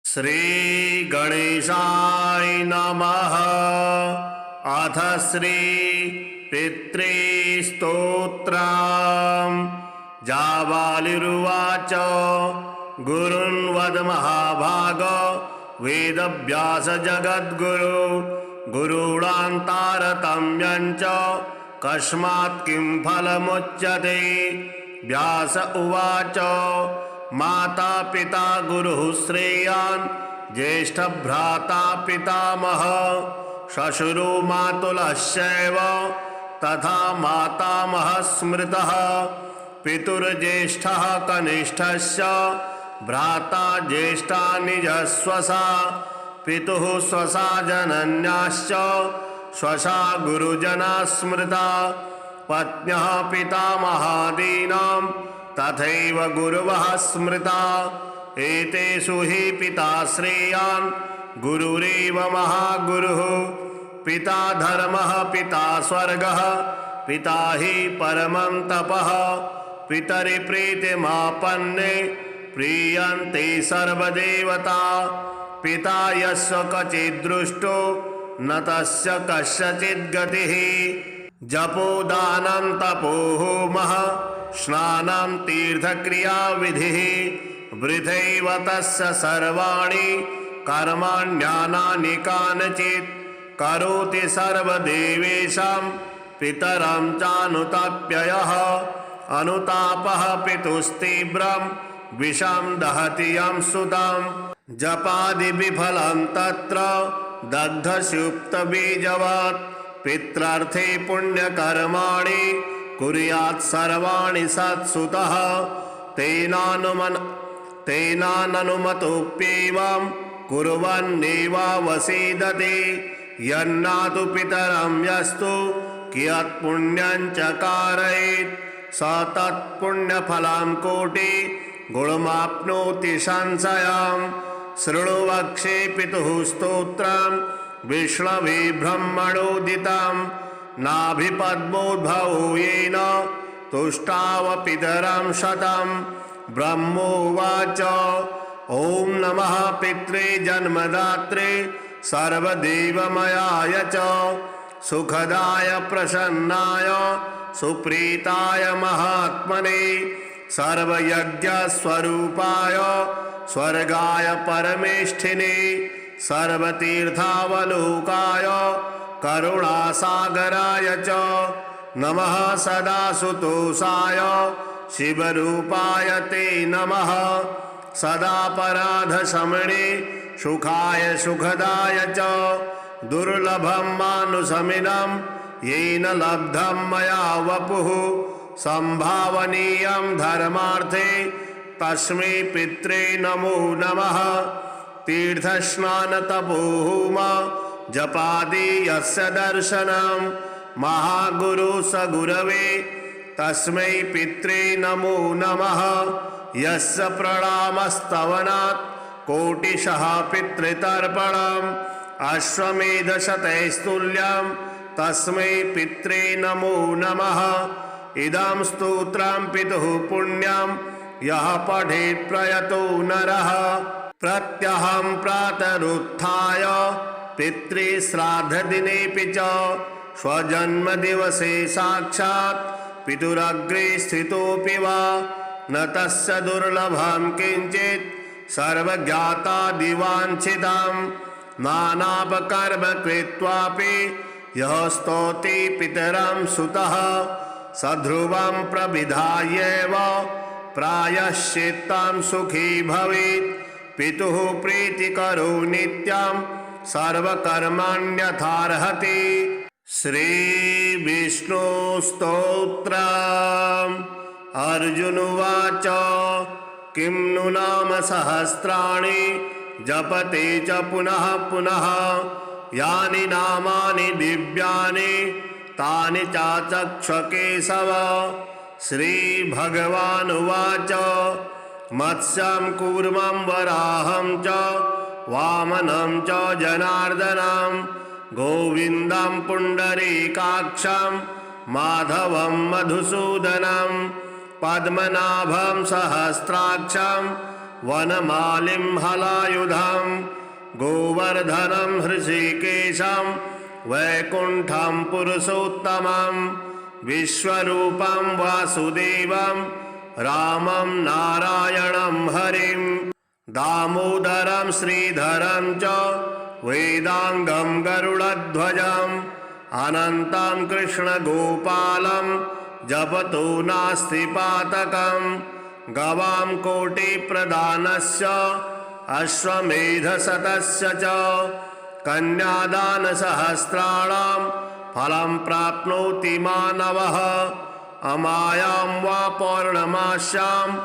श्री गणेशाय नमः। अथ श्री पितृस्तोत्रम्। जाबालिरुवाच गुरुन् वद महाभाग वेदव्यास जगद्गुरु गुरूणान्तारतम्यं च कस्मात् किं फलमुच्यते। व्यास उवाच माता पिता गुरुः श्रेयान् ज्येष्ठभ्राता पितामह श्वशुरो मातुलश्चैव तथा मातामहः स्मृतः। पितुर्ज्येष्ठः कनिष्ठस्य भ्राता ज्येष्ठा निजस्वसा पितुः स्वसा जनन्याश्च स्वसा गुरुजना स्मृता। पत्न्यः पितामहादीनां तथैव गुरवः स्मृता। एतेषु हि पिता श्रेयान् गुरुरेव महागुरुः। पिता धर्मः पिता स्वर्गः पिता हि परमं तपः। पितरि प्रीतिमापन्ने प्रीयन्ते सर्वदेवता। पिता यस्य क्वचिद्दृष्टो न तस्य कस्यचित् गतिः। जपोदानं तपो होमः स्नानं तीर्थक्रिया विधिः। वृथैव तस्य सर्वाणि कर्माण्यानानि कानचित्। करोति सर्वदेवेषां पितरं चानुताप्ययः। अनुतापः पितुस्तीव्रं विषं दहति यं सुतं। जपादिविफलं तत्र दग्धसुप्तबीजवत्। पित्रार्थे पुण्यकर्माणि कुर्यात् सर्वाणि सत्सुतः। तेनाननुमतोऽप्येवं कुर्वन्नेवावसीदते। यन्नातु पितरं यस्तु कियत्पुण्यं चकारयेत् स तत्पुण्यफलं कोटि गुणमाप्नोति संशयम्। शृणु वक्षे पितुः स्तोत्रं विष्णवे ब्रह्मणोदितं। नाभिपद्मोद्भवो येन तुष्टाव पितरं शतं। ब्रह्मोवाच ॐ नमः पित्रे जन्मदात्रे सर्वदेवमयाय च सुखदाय प्रसन्नाय सुप्रीताय महात्मने सर्वयज्ञस्वरूपाय स्वर्गाय परमेष्ठिने सर्वतीर्थावलोकाय करुणासागराय च नमः। सदा सुतोषाय शिवरूपाय ते नमः। सदापराधशमने सुखाय सुखदाय च दुर्लभं मानुषमिदं येन लब्धं मया वपुः। संभावनीयं धर्मार्थे तस्मै पित्रे नमो नमः। तीर्थस्नानतपोहोम जपादि यस्य दर्शनं महागुरु स गुरवे तस्मै पित्रे नमो नमः। यस्य प्रणामस्तवनात् कोटिशः पितृतर्पणम् अश्वमेधशतैस्तुल्यं तस्मै पित्रे नमो नमः। इदं स्तोत्रं पितुः पुण्यं यः पठेत् प्रयतो नरः। प्रत्यहं प्रातरुत्थाय पितृश्राद्धदिनेऽपि च स्वजन्मदिवसे साक्षात् पितुरग्रे स्थितोऽपि वा न तस्य दुर्लभं किञ्चित् सर्वज्ञातादिवाञ्छितं। नानापकर्म कृत्वापि यः स्तौति पितरं सुतः सध्रुवं प्रविधायैव प्रायश्चित्तं सुखी भवेत्। पितुः प्रीतिकरो नित्यं सर्वकर्माण्यथार्हति। श्रीविष्णुस्तोत्रम्। अर्जुन उवाच किं नु नाम सहस्राणि जपते च पुनः पुनः। यानि नामानि दिव्यानि तानि चाचक्ष केशव। श्रीभगवानुवाच मत्स्यं कूर्मं वराहं च वामनं च जनार्दनं गोविन्दं पुण्डरीकाक्षं माधवं मधुसूदनं पद्मनाभं सहस्राक्षं वनमालिं हलायुधं गोवर्धनं हृषीकेशं वैकुण्ठं पुरुषोत्तमं विश्वरूपं वासुदेवं रामं नारायणं हरिं दामोदरं श्रीधरं च वेदांगं गरुडध्वजम् अनन्तं कृष्णगोपालं जपतो नास्ति पातकं गवां कोटिप्रदानस्य अश्वमेधशतस्य च कन्यादानसहस्राणां फलं प्राप्नोति मानवः अमायां वा पौर्णमास्याम्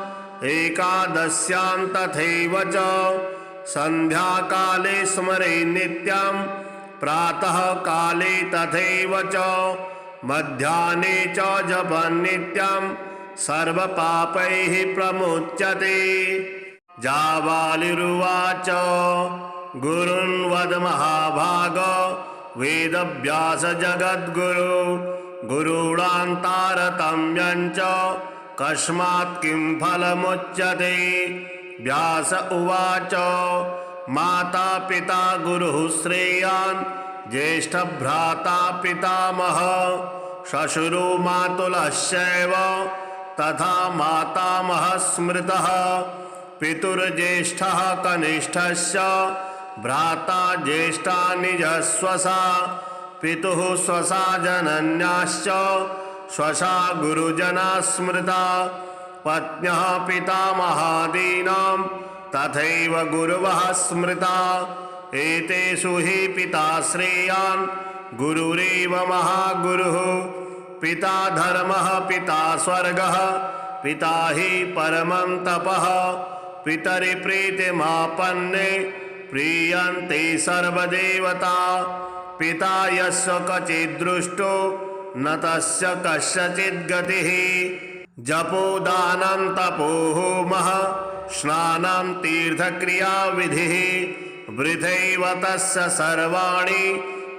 एकादश्यां तथैव च सन्ध्याकाले स्मरे नित्यं प्रातः काले तथैव च मध्याह्ने च जपन् नित्यं सर्वपापैः प्रमुच्यते। जाबालिरुवाच गुरुन् वद महाभाग वेदव्यास जगद्गुरु गुरूणां तारतम्यं च कस्मात् किं फलमुच्यते। व्यास उवाच माता पिता गुरुः श्रेयान् ज्येष्ठभ्राता पितामह श्वशुरो मातुलश्चैव तथा मातामहः स्मृतः पितुर्ज्येष्ठः कनिष्ठस्य भ्राता ज्येष्ठा निजस्वसा पितुः स्वसा जनन्याश्च स्वसा गुरुजना स्मृता पत्न्यः पितामहादीनां तथैव गुरवः स्मृता एतेषु हि पिता श्रेयान् गुरुरेव महागुरुः पिता धर्मः पिता स्वर्गः पिता हि परमं तपः पितरि प्रीतिमापन्ने प्रीयन्ते सर्वदेवता पिता यस्य क्वचिद्दृष्टो न तस्य कस्यचित् गतिः जपोदानं तपो होमः स्नानं तीर्थक्रियाविधिः वृथैव तस्य सर्वाणि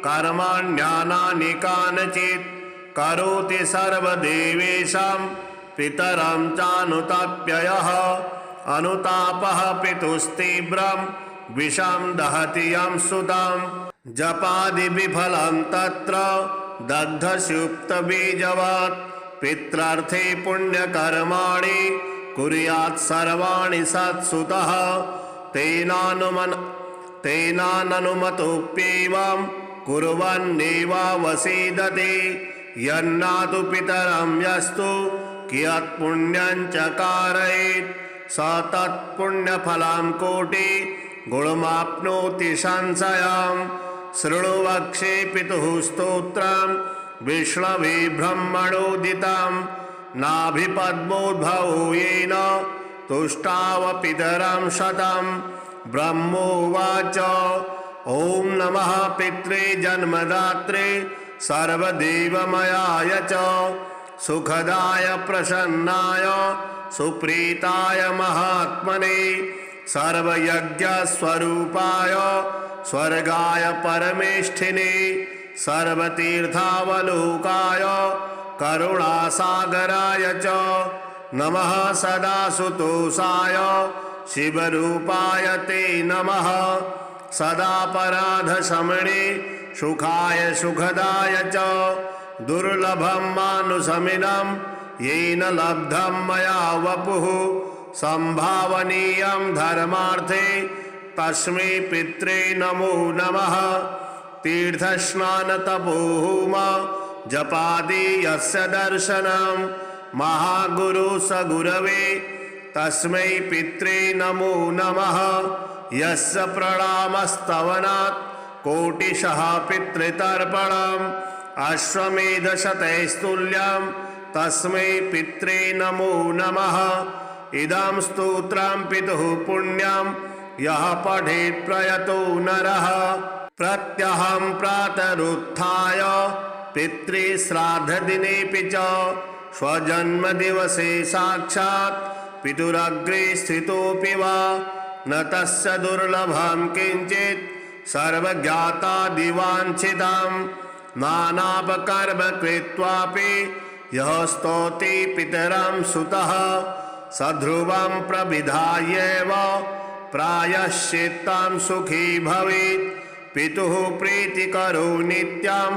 कर्माण्यानानि कानचित् करोति सर्वदेवेषां पितरं चानुताप्ययः अनुतापः पितुस्तीव्रं विषं दहति यं सुतं जपादिविफलं तत्र दग्धसुप्तबीजवत् पित्रार्थे पुण्यकर्माणि कुर्यात् सर्वाणि सत्सुतः तेनानुमतोऽप्येवं कुर्वन्नेवावसीदते यन्नातु पितरं यस्तु कियत्पुण्यं चकारयेत् स तत्पुण्यफलं कोटि गुणमाप्नोति संशयम् शृणु वक्षे पितुः स्तोत्रं विष्णवे ब्रह्मणोदितं नाभिपद्मोद्भवो येन तुष्टाव पितरं शतं ब्रह्मोवाच ॐ नमः पित्रे जन्मदात्रे सर्वदेवमयाय च सुखदाय प्रसन्नाय सुप्रीताय महात्मने सर्वयज्ञस्वरूपाय स्वर्गाय परमेष्ठिने सर्वतीर्थावलोकाय करुणासागराय च नमः सदासुतोषाय शिवरूपाय ते नमः सदापराधशमने सुखाय सुखदाय च दुर्लभं मानुषमिदं येन लब्धं मया वपुः संभावनीयं धर्मार्थे तस्मै पित्रे नमो नमः तीर्थस्नानतपोहोम जपादि यस्य दर्शनं महागुरु स गुरवे तस्मै पित्रे नमो नमः यस्य प्रणामस्तवनात् कोटिशः पितृतर्पणम् अश्वमेधशतैस्तुल्यं तस्मै पित्रे नमो नमः इदं स्तोत्रं पितुः पुण्यं यः पठेत् प्रयतो नरः प्रत्यहं प्रातरुत्थाय पितृश्राद्धदिनेऽपि च स्वजन्मदिवसे साक्षात् पितुरग्रे स्थितोऽपि वा न तस्य दुर्लभं किञ्चित् सर्वज्ञातादिवाञ्छितं नानापकर्म कृत्वापि यः स्तौति पितरं सुतः सध्रुवं प्रविधायैव प्रायश्चित्तं सुखी भवेत्। पितुः प्रीतिकरो नित्यं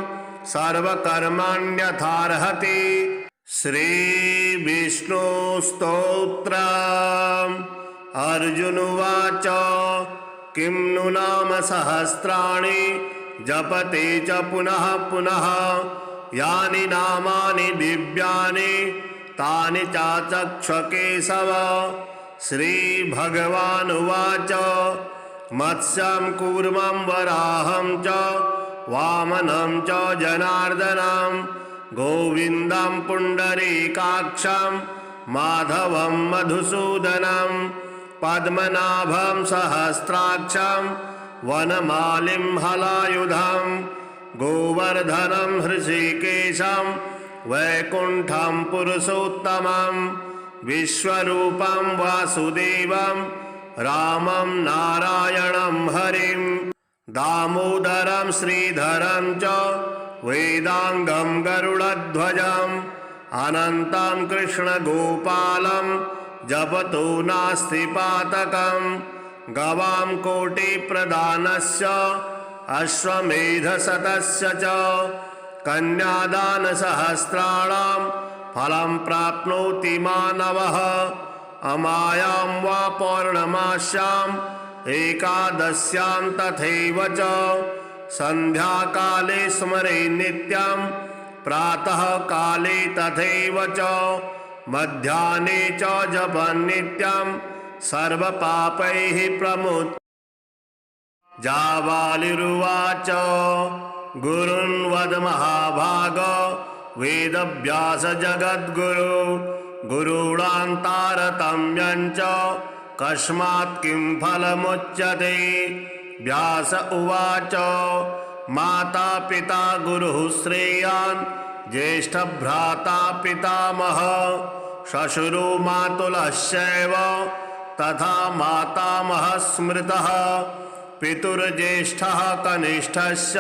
सर्वकर्मण्यथार्हति। श्रीविष्णुस्तोत्रम्। अर्जुन उवाच किं नु नाम सहस्राणि जपते च पुनः पुनः यानि नामानि दिव्यानि तानि चाचक्ष केशव। श्रीभगवानुवाच मत्स्यं कूर्मं वराहं च वामनं च जनार्दनं गोविन्दं पुण्डरीकाक्षं माधवं मधुसूदनं पद्मनाभं सहस्राक्षं वनमालिं हलायुधं गोवर्धनं हृषीकेशं वैकुण्ठं पुरुषोत्तमं विश्वरूपं वासुदेवं रामं नारायणं हरिं दामोदरं श्रीधरं च वेदांगं गरुडध्वजम् अनन्तं कृष्णगोपालं जपतो नास्ति पातकं गवां कोटिप्रदानस्य अश्वमेधशतस्य च कन्यादानसहस्राणां फलं प्राप्नोति मानवः। अमायां वा पौर्णमास्याम् एकादश्यां तथैव च सन्ध्याकाले स्मरे नित्यं प्रातः काले तथैव च मध्याह्ने च जपन् नित्यं सर्वपापैः प्रमुच्यते। जाबालिरुवाच गुरुन् वद महाभाग वेदव्यास जगद्गुरु गुरूणां तारतम्यं च कस्मात् किं फलमुच्यते। व्यास उवाच माता पिता गुरुः श्रेयान् ज्येष्ठभ्राता पितामहः श्वशुरो मातुलश्चैव तथा मातामहः स्मृतः पितुर्ज्येष्ठः कनिष्ठश्च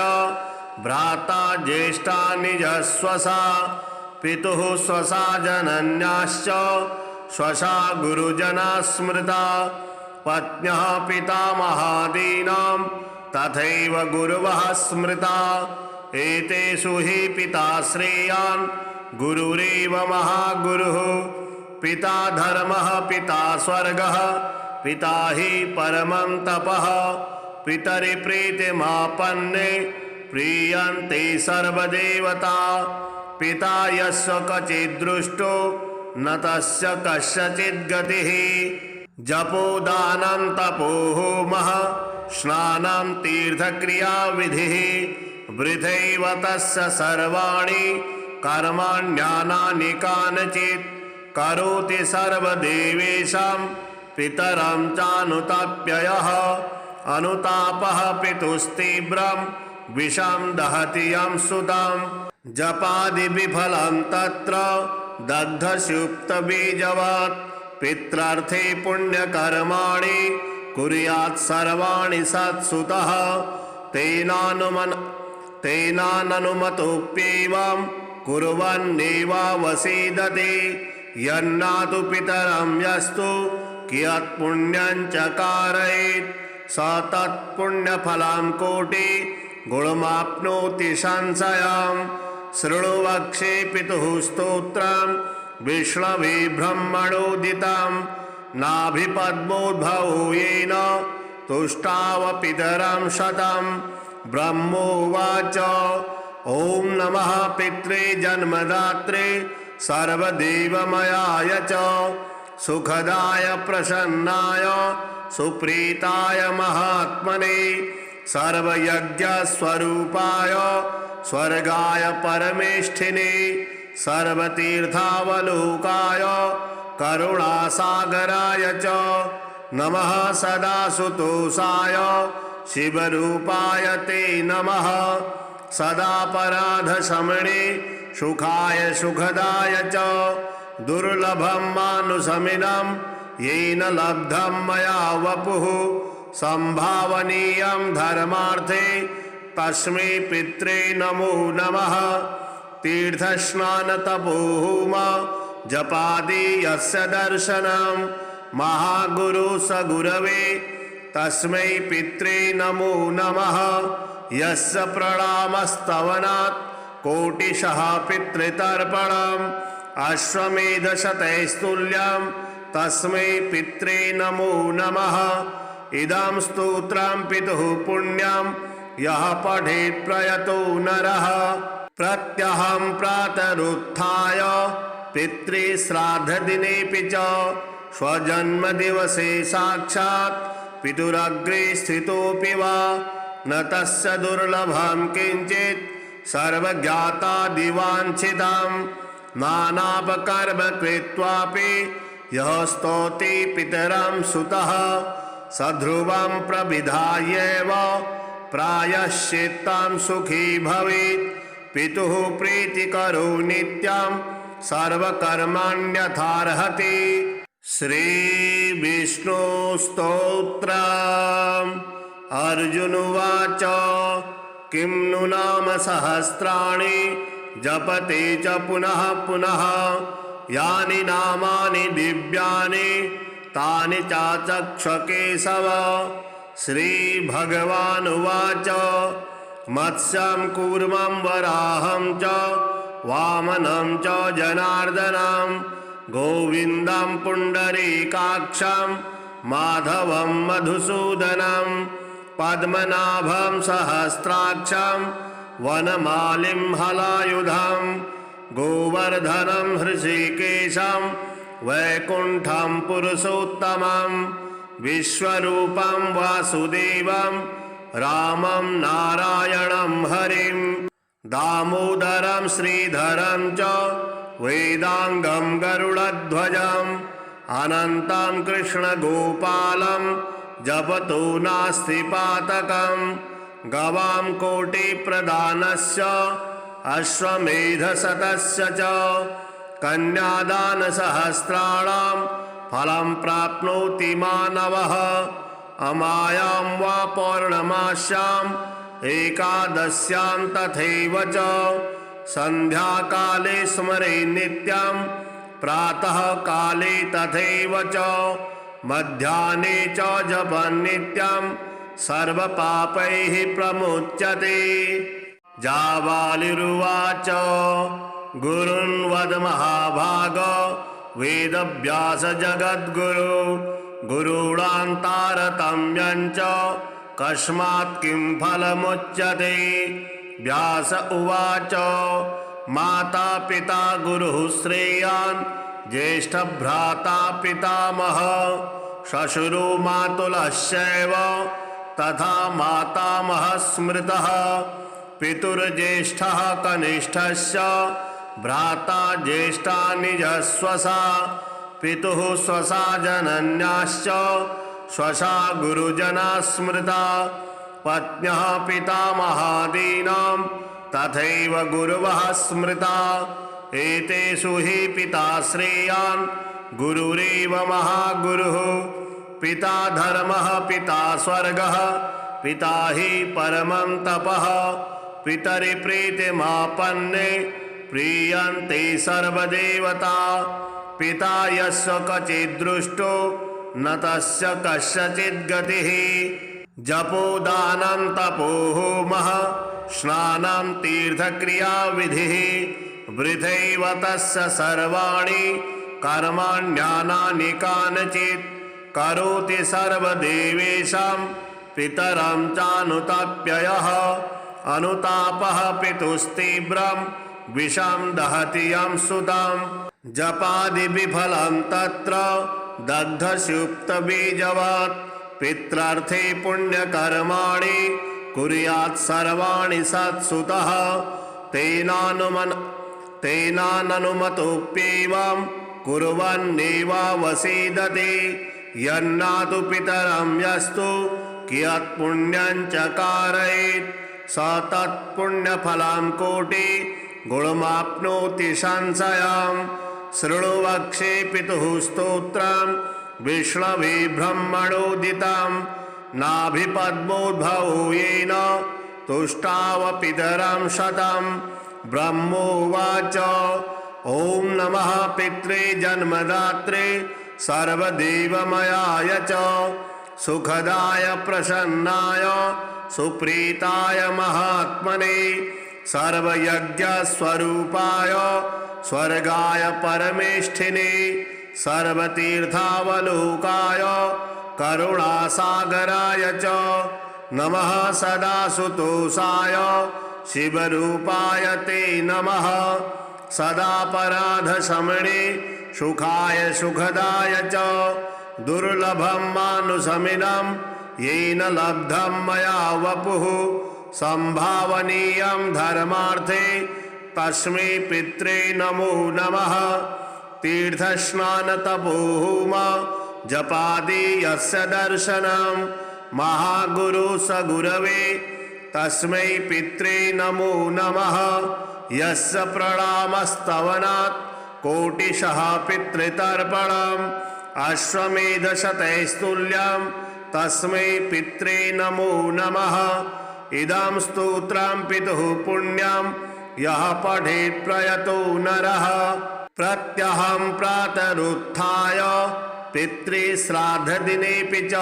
भ्राता ज्येष्ठा निजस्वसा पितुः स्वसा जनन्याश्च स्वसा गुरुजना स्मृता पत्न्यः पितामहादीनां तथैव गुरवः स्मृता एतेषु हि पिता श्रेयान् गुरुरेव महागुरुः पिता धर्मः पिता स्वर्गः पिता हि परमं तपः पितरि प्रीतिमापन्ने प्रीयन्ते सर्वदेवता पिता यस्य क्वचिद्दृष्टो न तस्य कस्यचित् गतिः जपोदानं तपो होमः स्नानं तीर्थक्रियाविधिः वृथैव तस्य सर्वाणि कर्माण्यानानि कानचित् करोति सर्वदेवेषां पितरं चानुताप्ययः अनुतापः पितुस्तीव्रं विषं दहति यं सुतं जपादि विफलं तत्र दग्धसुप्तबीजवत् पित्रार्थे पुण्यकर्माणि कुर्यात् सर्वाणि सत्सुतः तेनानुमतोऽप्येवं कुर्वन्नेवावसीदते यन्नातु पितरं यस्तु कियत्पुण्यं च कारयेत् स तत्पुण्यफलं कोटि गुणमाप्नोति संशयं शृणु वक्षे पितुः स्तोत्रं विष्णवे ब्रह्मणोदितं नाभिपद्मोद्भवो येन तुष्टाव पितरं शतं ब्रह्मोवाच ॐ नमः पित्रे जन्मदात्रे सर्वदेवमयाय च सुखदाय प्रसन्नाय सुप्रीताय महात्मने सर्वयज्ञस्वरूपाय स्वर्गाय परमेष्ठिने सर्वतीर्थावलोकाय करुणासागराय च नमः सदासुतोषाय शिवरूपाय ते नमः सदापराधशमने सुखाय सुखदाय च दुर्लभं मानुषमिदं येन लब्धं मया वपुः संभावनीयं धर्मार्थे तस्मै पित्रे नमो नमः तीर्थस्नानतपोहोम जपादि यस्य दर्शनं महागुरु स गुरवे तस्मै पित्रे नमो नमः। यस्य प्रणामस्तवनात् कोटिशः पितृतर्पणम् अश्वमेधशतैस्तुल्यं तस्मै पित्रे नमो नमः। इदं स्तोत्रं पितुः पुण्यं यः पठेत् प्रयतो नरः। प्रत्यहं प्रातरुत्थाय पितृश्राद्धदिनेऽपि च स्वजन्मदिवसे साक्षात् पितुरग्रे स्थितोऽपि वा न तस्य दुर्लभं किञ्चित् सर्वज्ञातादिवाञ्छितं नानापकर्म कृत्वापि यः स्तौति पितरं सुतः सध्रुवं प्रविधायैव प्रायश्चित्तं सुखी भवेत्। पितुः प्रीतिकरो नित्यं सर्वकर्माण्यथार्हति। श्रीविष्णुस्तोत्रम्। अर्जुन उवाच किं नु नाम सहस्राणि जपते च पुनः पुनः यानि नामानि दिव्यानि तानि चाचक्ष केशव। श्रीभगवानुवाच मत्स्यं कूर्मं वराहं च वामनं च जनार्दनं गोविन्दं पुण्डरीकाक्षं माधवं मधुसूदनं पद्मनाभं सहस्राक्षं वनमालिं हलायुधं गोवर्धनं हृषीकेशं वैकुण्ठं पुरुषोत्तमं विश्वरूपं वासुदेवं रामं नारायणं हरिं दामोदरं श्रीधरं च वेदांगं गरुडध्वजम् अनन्तं कृष्णगोपालं जपतो नास्ति पातकम् गवां कोटिप्रदानस्य अश्वमेधशतस्य च कन्यादानसहस्राणां फलं प्राप्नोति मानवः। अमायां वा पौर्णमास्याम् एकादश्यां तथैव च सन्ध्याकाले स्मरे नित्यं प्रातः काले तथैव च मध्याह्ने च जपन् नित्यं सर्वपापैः प्रमुच्यते। जाबालिरुवाच गुरुन् वद महाभाग वेदव्यास जगद्गुरु गुरूणां तारतम्यं च कस्मात् किं फलमुच्यते। व्यास उवाच माता पिता गुरुः श्रेयान् ज्येष्ठभ्राता पितामहः श्वशुरो मातुलश्चैव तथा मातामहः स्मृतः पितुर्ज्येष्ठः कनिष्ठश्च भ्राता ज्येष्ठा निजस्वसा पितुः स्वसा जनन्याश्च स्वसा गुरुजना स्मृता पत्न्यः पितामहादीनां तथैव गुरवः स्मृता एतेषु हि पिता श्रेयान् गुरुरेव महागुरुः पिता धर्मः पिता स्वर्गः पिता हि परमं तपः पितरि प्रीतिमापन्ने प्रीयन्ते सर्वदेवता पिता यस्य क्वचिद्दृष्टो न तस्य कस्यचित् गतिः जपोदानं तपो होमः स्नानं तीर्थक्रियाविधिः वृथैव तस्य सर्वाणि कर्माण्यानानि कानचित् करोति सर्वदेवेषां पितरं चानुताप्ययः अनुतापः पितुस्तीव्रं विषं दहति यं सुतं जपादि विफलं तत्र दग्धसुप्तबीजवत् पित्रार्थे पुण्यकर्माणि कुर्यात् सर्वाणि सत्सुतः तेनानुमतोऽप्येवं कुर्वन्नेवावसीदति यन्नातु पितरं यस्तु कियत्पुण्यं च कारयेत् स तत्पुण्यफलं कोटि गुणमाप्नोति संशयं शृणु वक्षे पितुः स्तोत्रं विष्णवे ब्रह्मणोदितं नाभिपद्मोद्भवो येन तुष्टाव पितरं शतं ब्रह्मोवाच ॐ नमः पित्रे जन्मदात्रे सर्वदेवमयाय च सुखदाय प्रसन्नाय सुप्रीताय महात्मने सर्वयज्ञस्वरूपाय स्वर्गाय परमेष्ठिने सर्वतीर्थावलोकाय करुणासागराय च नमः सदासुतोषाय शिवरूपाय ते नमः सदापराधशमने सुखाय सुखदाय च दुर्लभं मानुषमिदं येन लब्धं मया वपुः संभावनीयं धर्मार्थे तस्मै पित्रे नमो नमः तीर्थस्नानतपोहोम जपादि यस्य दर्शनं महागुरु स गुरवे तस्मै पित्रे नमो नमः यस्य प्रणामस्तवनात् कोटिशः पितृतर्पणम् अश्वमेधशतैस्तुल्यं तस्मै पित्रे नमो नमः इदं स्तोत्रं पितुः पुण्यं यः पठेत् प्रयतो नरः प्रत्यहं प्रातरुत्थाय पितृश्राद्धदिनेऽपि च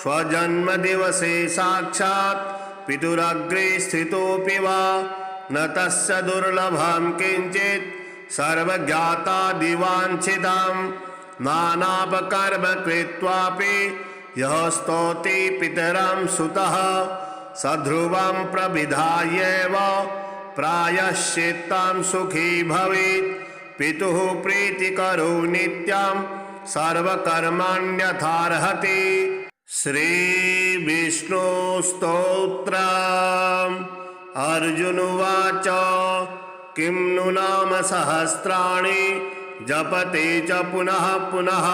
स्वजन्मदिवसे साक्षात् पितुरग्रे स्थितोऽपि वा न तस्य दुर्लभं किञ्चित् सर्वज्ञातादिवाञ्छितं नानापकर्म कृत्वापि यः स्तौति पितरं सुतः सध्रुवं प्रविधायैव प्रायश्चित्तं सुखी भवेत् पितुः प्रीतिकरो नित्यं सर्वकर्माण्यथार्हति श्रीविष्णुस्तोत्रम् अर्जुन उवाच किं नु नाम सहस्राणि जपते च पुनः पुनः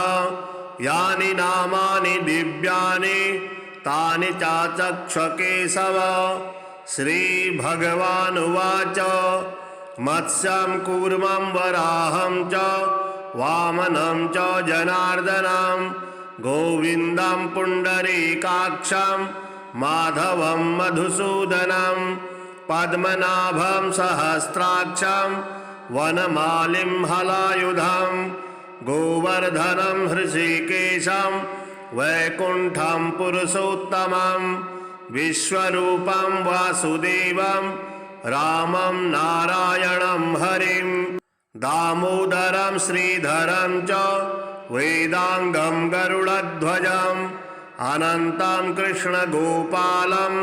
यानि नामानि दिव्यानि तानि चाचक्ष केशव श्रीभगवानुवाच मत्स्यं कूर्मं वराहं च वामनं च जनार्दनं गोविन्दं पुण्डरीकाक्षं माधवं मधुसूदनं पद्मनाभं सहस्राक्षं वनमालिं हलायुधं गोवर्धनं हृषीकेशं वैकुण्ठं पुरुषोत्तमं विश्वरूपं वासुदेवं रामं नारायणं हरिं दामोदरं श्रीधरं च वेदांगं गरुडध्वजम् अनन्तं कृष्णगोपालं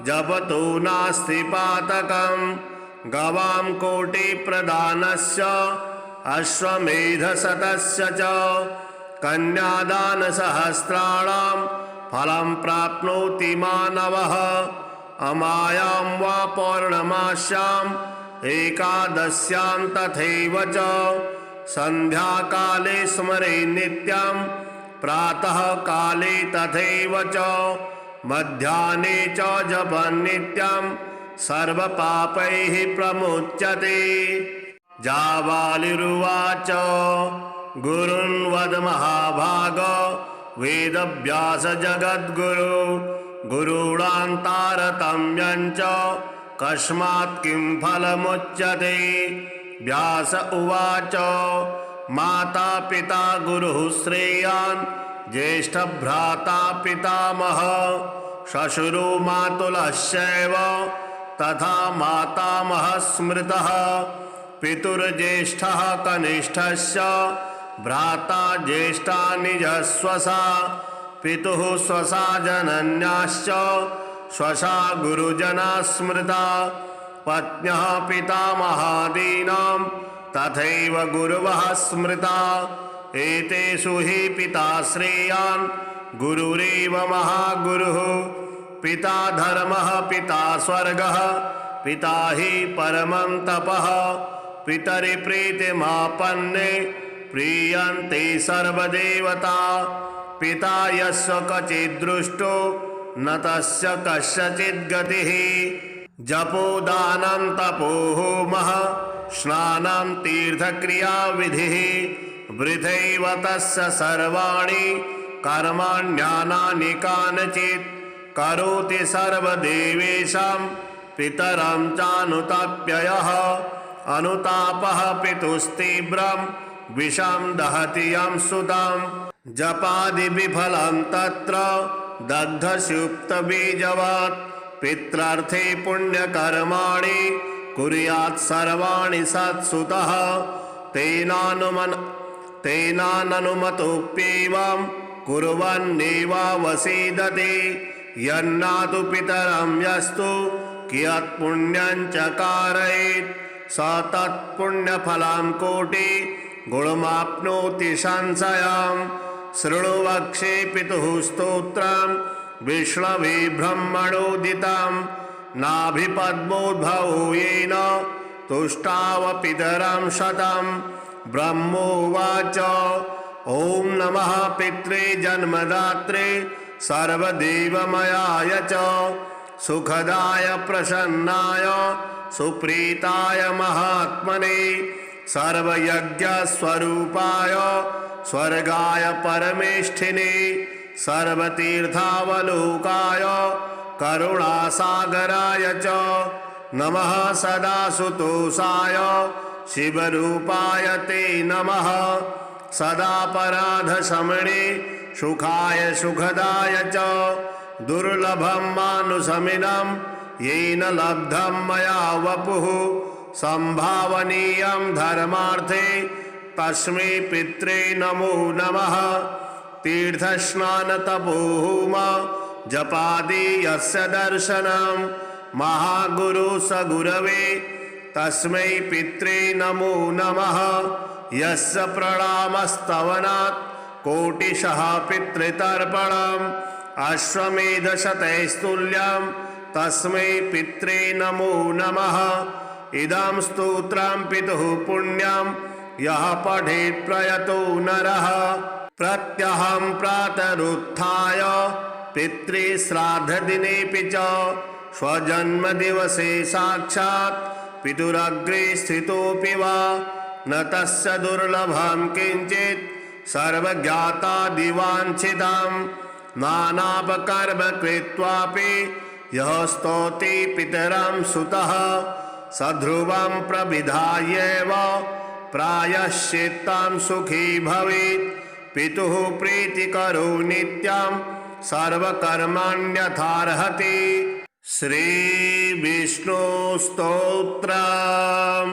जपतो नास्ति पातकं गवां कोटिप्रदानस्य अश्वमेधशतस्य च कन्यादानसहस्राणां फलं प्राप्नोति मानवः अमायां वा पौर्णमास्याम् एकादश्यां तथैव च सन्ध्याकाले स्मरे नित्यं प्रातः काले तथैव च मध्याह्ने च जपन् नित्यं सर्वपापैः प्रमुच्यते जाबालिरुवाच गुरुन् वद महाभाग वेदव्यास जगद्गुरु गुरूणां तारतम्यं च कस्मात् किं फलमुच्यते व्यास उवाच माता पिता गुरुः श्रेयान् ज्येष्ठभ्राता पितामहः श्वशुरो मातुलश्चैव तथा मातामहः स्मृतः पितुर्ज्येष्ठः कनिष्ठश्च भ्राता ज्येष्ठा निजस्वसा पितुः स्वसा जनन्याश्च स्वसा गुरुजना स्मृता पत्न्यः पितामहादीनां तथैव गुरवः स्मृता एतेषु हि पिता श्रेयान् गुरुरेव महागुरुः पिता धर्मः पिता स्वर्गः पिता हि परमं तपः पितरि प्रीतिमापन्ने प्रीयन्ते सर्वदेवता पिता यस्य क्वचिद्दृष्टो न तस्य कस्यचित् गतिः जपोदानं तपोहोमः स्नानं तीर्थक्रियाविधिः वृथैव तस्य सर्वाणि कर्माण्यानानि कानचित् करोति सर्वदेवेषां पितरं चानुतप्ययः अनुतापः पितुस्तीव्रं विषं दहति यं सुतं जपादि विफलं तत्र दग्धसुप्तबीजवत् पित्रार्थे पुण्यकर्माणि कुर्यात् सर्वाणि सत्सुतः तेनानुमतोऽप्येवं कुर्वन्नेवावसीदते यन्नातु पितरं यस्तु कियत्पुण्यं चकारयेत् स तत्पुण्यफलं कोटि गुणमाप्नोति संशयं शृणु वक्षे पितुः स्तोत्रं विष्णवे ब्रह्मणोदितं नाभिपद्मोद्भवो येन तुष्टाव पितरं शतं ब्रह्मोवाच ॐ नमः पित्रे जन्मदात्रे सर्वदेवमयाय च सुखदाय प्रसन्नाय सुप्रीताय महात्मने सर्वयज्ञस्वरूपाय स्वर्गाय परमेष्ठिने सर्वतीर्थावलोकाय करुणासागराय च नमः सदा सुतोषाय शिवरूपाय ते नमः सदापराधशमने सुखाय सुखदाय च दुर्लभं मानुषमिदं येन लब्धं मया वपुः संभावनीयं धर्मार्थे तस्मै पित्रे नमो नमः तीर्थस्नानतपोहोम जपादि यस्य दर्शनं महागुरु स गुरवे तस्मै पित्रे नमो नमः यस्य प्रणामस्तवनात् कोटिशः पितृतर्पणम् अश्वमेधशतैस्तुल्यं तस्मै पित्रे नमो नमः इदं स्तोत्रं पितुः पुण्यं यः पठेत् प्रयतो नरः प्रत्यहं प्रातरुत्थाय पितृश्राद्धदिनेऽपि च स्वजन्मदिवसे साक्षात् पितुरग्रे स्थितोऽपि वा न तस्य दुर्लभं किञ्चित् सर्वज्ञातादिवाञ्छितं नानापकर्म कृत्वापि यः स्तौति पितरं सुतः सध्रुवं प्रविधायैव प्रायश्चित्तं सुखी भवेत् पितुः प्रीतिकरो नित्यं सर्वकर्माण्यथार्हति श्रीविष्णुस्तोत्रम्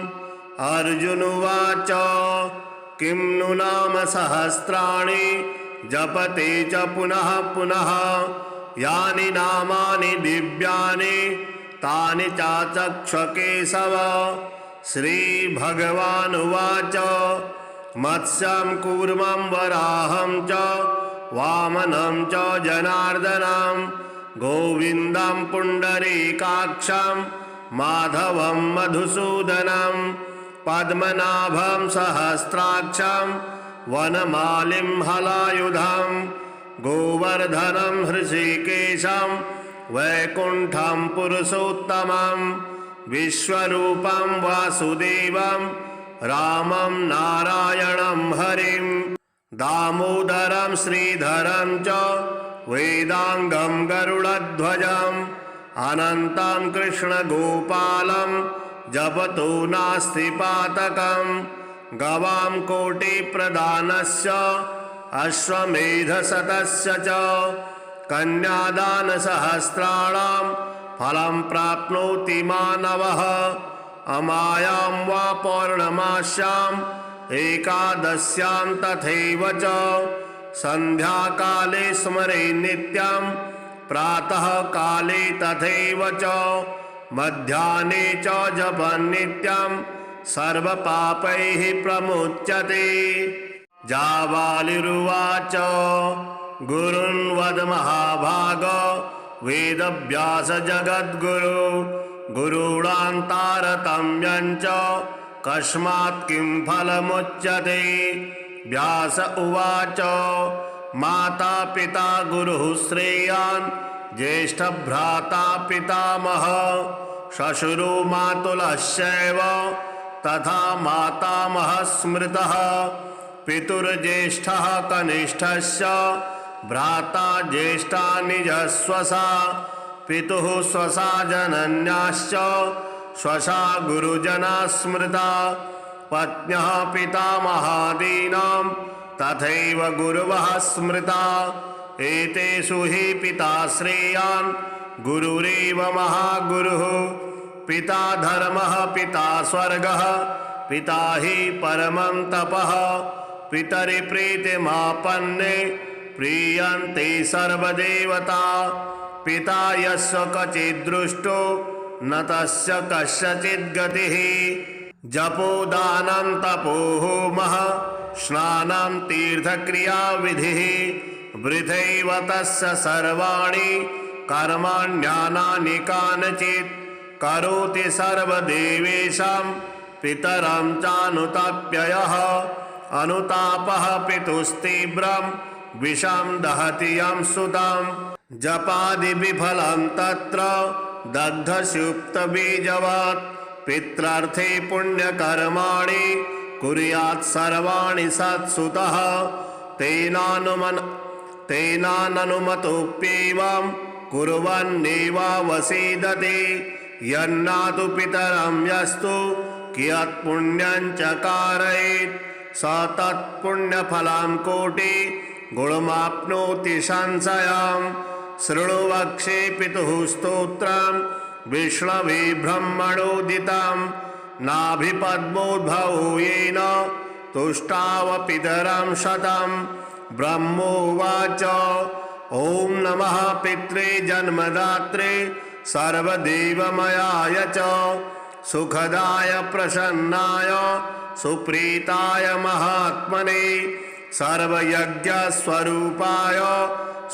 अर्जुनुवाच किं नु नाम सहस्राणि जपते च पुनः पुनः यानि नामानि दिव्यानि तानि चाचक्ष केशव श्रीभगवानुवाच मत्स्यं कूर्मं वराहं च वामनं च जनार्दनं गोविन्दं पुण्डरीकाक्षं माधवं मधुसूदनं पद्मनाभं सहस्राक्षं वनमालिं हलायुधं गोवर्धनं हृषीकेशं वैकुण्ठं पुरुषोत्तमं विश्वरूपं वासुदेवं रामं नारायणं हरिं दामोदरं श्रीधरं च वेदांगं गरुडध्वजम् अनन्तं कृष्णगोपालं जपतो नास्ति पातकं गवां कोटिप्रदानस्य अश्वमेधशतस्य च कन्यादानसहस्राणां फलं प्राप्नोति मानवः अमायां वा पौर्णमास्याम् एकादश्यां तथैव च सन्ध्याकाले स्मरे नित्यं प्रातः काले तथैव च मध्याह्ने च जपन् नित्यं सर्वपापैः प्रमुच्यते। जाबालिरुवाच गुरुन् वद महाभाग वेदव्यास जगद्गुरु गुरूणां तारतम्यं च कस्मात् किं फलमुच्यते। व्यास उवाच माता पिता गुरुः श्रेयान् ज्येष्ठभ्राता पितामह श्वशुरो मातुलश्चैव तथा मातामहः स्मृतः पितुर्ज्येष्ठः कनिष्ठस्य भ्राता ज्येष्ठा निजस्वसा पितुः स्वसा जनन्याश्च स्वसा गुरुजना स्मृता पत्न्यः पितामहादीनां तथैव गुरवः स्मृता एतेषु हि पिता श्रेयान् गुरुरेव महागुरुः पिता धर्मः पिता स्वर्गः पिता हि परमं तपः पितरि प्रीतिमापन्ने प्रीयन्ते सर्वदेवता पिता यस्य कचिद्दृष्टो न तस्य कस्यचित् गतिः जपोदानं तपो होमः स्नानं तीर्थक्रियाविधिः वृथैव तस्य सर्वाणि कर्माण्यानानि कानचित् करोति सर्वदेवेषां पितरं चानुताप्ययः अनुतापः पितुस्तीव्रं विषं दहति यं सुतं जपादिविफलं तत्र दग्धसुप्तबीजवत् पित्रार्थे पुण्यकर्माणि कुर्यात् सर्वाणि सत्सुतः तेनानुमतोऽप्येवं कुर्वन्नेवावसीदति यन्नातु पितरं यस्तु कियत्पुण्यं च कारयेत् स तत्पुण्यफलं कोटि गुणमाप्नोति संशयम् शृणु वक्षे पितुः स्तोत्रं विष्णवे ब्रह्मणोदितं नाभिपद्मोद्भवो येन तुष्टाव पितरं शतं ब्रह्मोवाच ॐ नमः पित्रे जन्मदात्रे सर्वदेवमयाय च सुखदाय प्रसन्नाय सुप्रीताय महात्मने सर्वयज्ञस्वरूपाय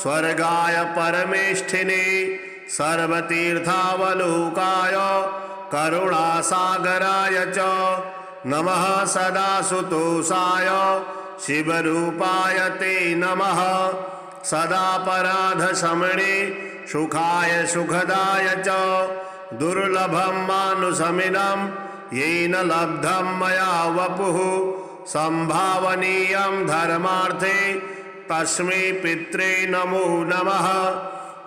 स्वर्गाय परमेष्ठिने सर्वतीर्थावलोकाय करुणासागराय च नमः सदा सुतोषाय शिवरूपाय ते नमः सदा पराधशमने सुखाय सुखदाय च दुर्लभं मानुषमिनं येन लब्धं मया वपुः संभावनीयं धर्मार्थे तस्मै पित्रे नमो नमः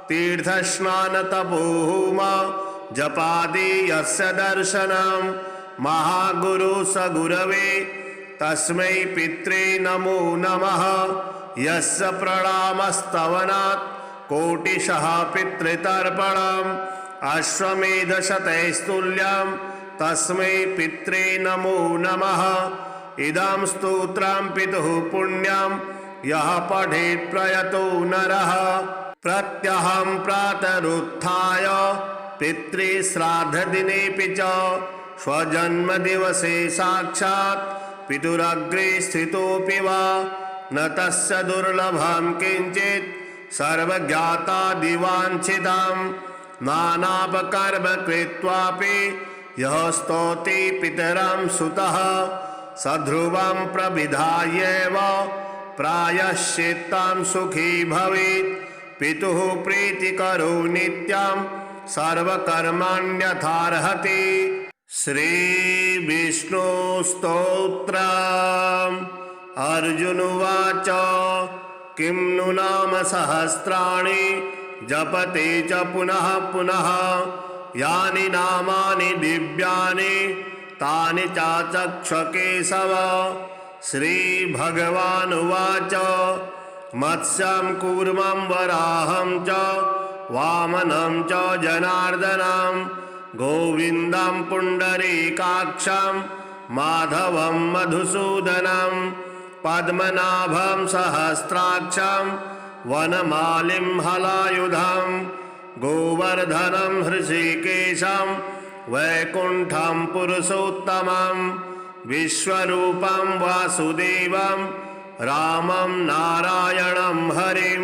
तीर्थस्नानतपोहोम जपादि यस्य दर्शनं महागुरु स गुरवे तस्मै पित्रे नमो नमः यस्य प्रणामस्तवनात् कोटिशः पितृतर्पणम् अश्वमेधशतैस्तुल्यं तस्मै पित्रे नमो नमः इदं स्तोत्रं पितुः पुण्यं यः पठेत् प्रयतो नरः प्रत्यहं प्रातरुत्थाय पितृश्राद्धदिनेऽपि च स्वजन्मदिवसे साक्षात् पितुरग्रे स्थितोऽपि वा न तस्य दुर्लभं किञ्चित् सर्वज्ञातादिवाञ्छितं नानापकर्म कृत्वापि यः स्तौति पितरं सुतः सध्रुवं प्रविधायैव प्रायश्चित्तं सुखी भवेत् पितुः प्रीतिकरो नित्यं सर्वकर्माण्यथार्हति श्रीविष्णुस्तोत्रम् अर्जुन उवाच किं नु नाम सहस्राणि जपते च पुनः पुनः यानि नामानि दिव्यानि तानि चाचक्ष केशव श्रीभगवानुवाच मत्स्यं कूर्मं वराहं च वामनं च जनार्दनं गोविन्दं पुण्डरीकाक्षं माधवं मधुसूदनं पद्मनाभं सहस्राक्षं वनमालिं हलायुधं गोवर्धनं हृषीकेशं वैकुण्ठं पुरुषोत्तमं विश्वरूपं वासुदेवं रामं नारायणं हरिं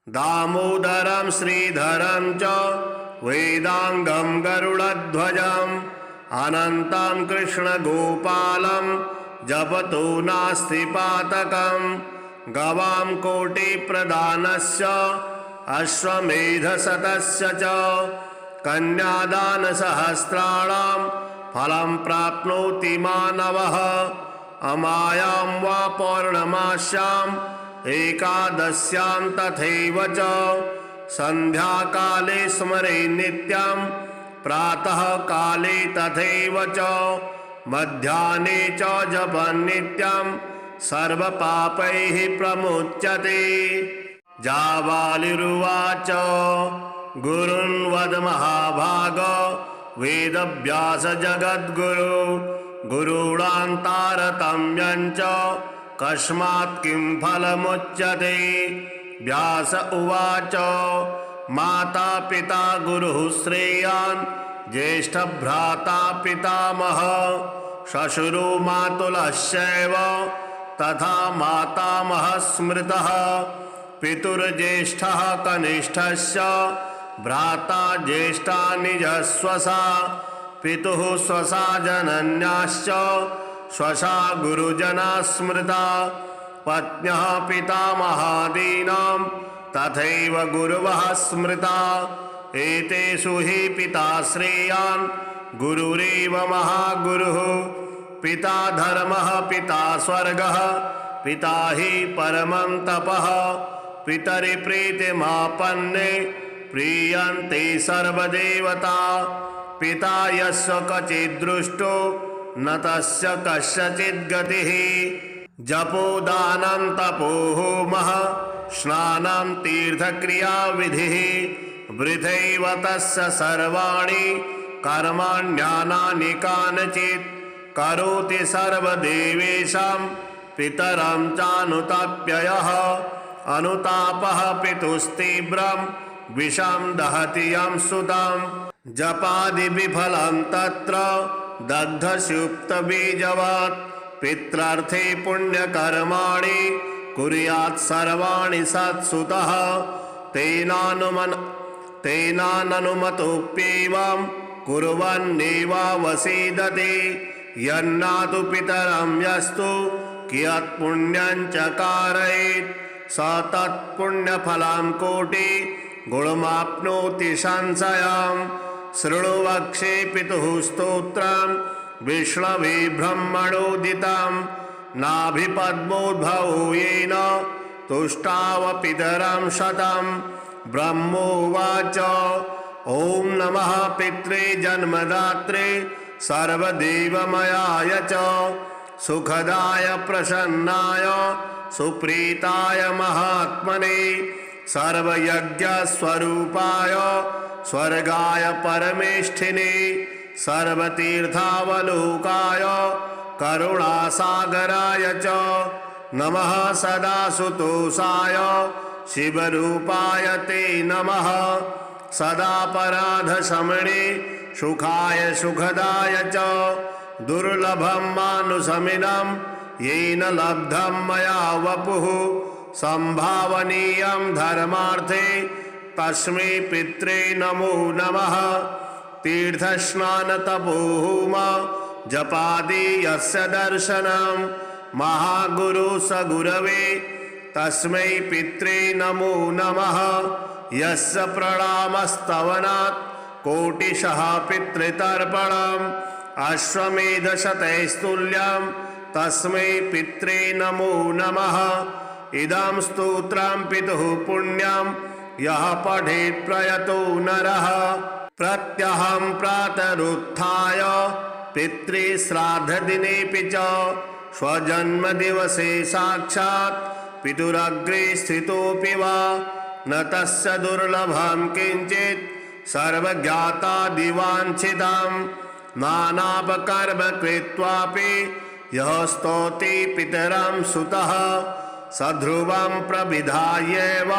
दामोदरं श्रीधरं च वेदांगं गरुडध्वजम् अनन्तं कृष्णगोपालं जपतो नास्ति पातकम् गवां कोटिप्रदानस्य अश्वमेधशतस्य च कन्यादानसहस्राणां फलं प्राप्नोति मानवः अमायां वा पौर्णमास्याम् एकादश्यां तथैव च सन्ध्याकाले स्मरे नित्यं प्रातः काले तथैव च मध्याह्ने च जपन् नित्यं सर्वपापैः प्रमुच्यते। जाबालिरुवाच गुरुन् वद महाभाग वेदव्यास जगद्गुरु गुरूणां तारतम्यं च कस्मात् किं फलमुच्यते। व्यास उवाच माता पिता गुरुः श्रेयान् ज्येष्ठभ्राता पितामहः श्वशुरो मातुलश्चैव तथा मातामहः स्मृतः। पितुर्ज्येष्ठः कनिष्ठस्य भ्राता ज्येष्ठा निजस्वसा पितुः स्वसा जनन्याश्च स्वसा गुरुजना स्मृता। पत्न्यः पितामहादीनां तथैव गुरवः स्मृता। एतेषु हि पिता श्रेयान् गुरुरेव महागुरुः। पिता धर्मः पिता स्वर्गः पिता हि परमं तपः। पितरि प्रीतिमापन्ने प्रीयन्ते सर्वदेवता। पिता यस्य क्वचिद्दृष्टो न तस्य कस्यचित् गतिः। जपोदानं तपो होमः स्नानं तीर्थक्रियाविधिः वृथैव तस्य सर्वाणि कर्माण्यानानि कानिचित्। करोति सर्वदेवेषां पितरं चानुताप्ययः। अनुतापः पितुस्तीव्रं विषं दहति यं सुतं। जपादिविफलं तत्र दग्धसुप्तबीजवत्। पित्रार्थे पुण्यकर्माणि कुर्यात् सर्वाणि सत्सुतः। तेनाननुमतोऽप्येवं कुर्वन्नेवावसीदति। यन्नातु पितरं यस्तु कियत्पुण्यं चकारयेत् स तत्पुण्यफलं कोटि गुणमाप्नोति संशयम्। शृणु वक्षे पितुः स्तोत्रं विष्णवे ब्रह्मणोदितं। नाभिपद्मोद्भवो येन तुष्टाव पितरं शतं। ब्रह्मोवाच ॐ नमः पित्रे जन्मदात्रे सर्वदेवमयाय च सुखदाय प्रसन्नाय सुप्रीताय महात्मने सर्वयज्ञस्वरूपाय स्वर्गाय परमेष्ठिने सर्वतीर्थावलोकाय करुणासागराय च नमः। सदा सुतोषाय शिवरूपाय ते नमः। सदापराधशमने सुखाय सुखदाय च दुर्लभं मानुषमिनं येन लब्धं मया वपुः। संभावनीयं धर्मार्थे तस्मै पित्रे नमो नमः। तीर्थस्नानतपोहोम जपादि यस्य दर्शनं महागुरु स गुरवे तस्मै पित्रे नमो नमः। यस्य प्रणामस्तवनात् कोटिशः पितृतर्पणम् अश्वमेधशतैस्तुल्यं तस्मै पित्रे नमो नमः। इदं स्तोत्रं पितुः पुण्यं यः पठेत् प्रयतो नरः। प्रत्यहं प्रातरुत्थाय पितृश्राद्धदिनेऽपि च स्वजन्मदिवसे साक्षात् पितुरग्रे स्थितोऽपि वा न तस्य दुर्लभं किञ्चित् सर्वज्ञातादिवाञ्छितं। नानापकर्म कृत्वापि यः स्तौति पितरं सुतः सध्रुवं प्रविधायैव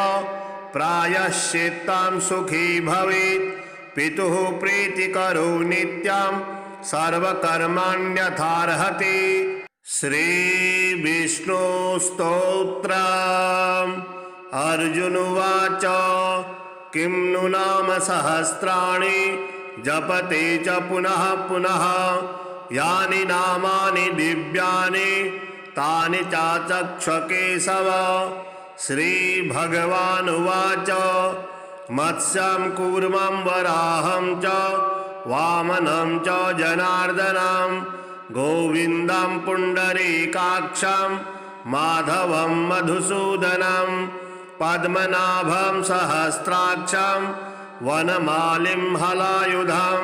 प्रायश्चित्तं सुखी भवेत्। पितुः प्रीतिकरो नित्यं सर्वकर्माण्यथार्हति। श्रीविष्णुस्तोत्रम्। अर्जुन उवाच किं नु नाम सहस्राणि जपते च पुनः पुनः यानि नामानि दिव्यानि तानि चाचक्ष केशव। श्रीभगवानुवाच मत्स्यं कूर्मं वराहं च वामनं च जनार्दनं गोविन्दं पुण्डरीकाक्षं माधवं मधुसूदनं पद्मनाभं सहस्राक्षं वनमालिं हलायुधं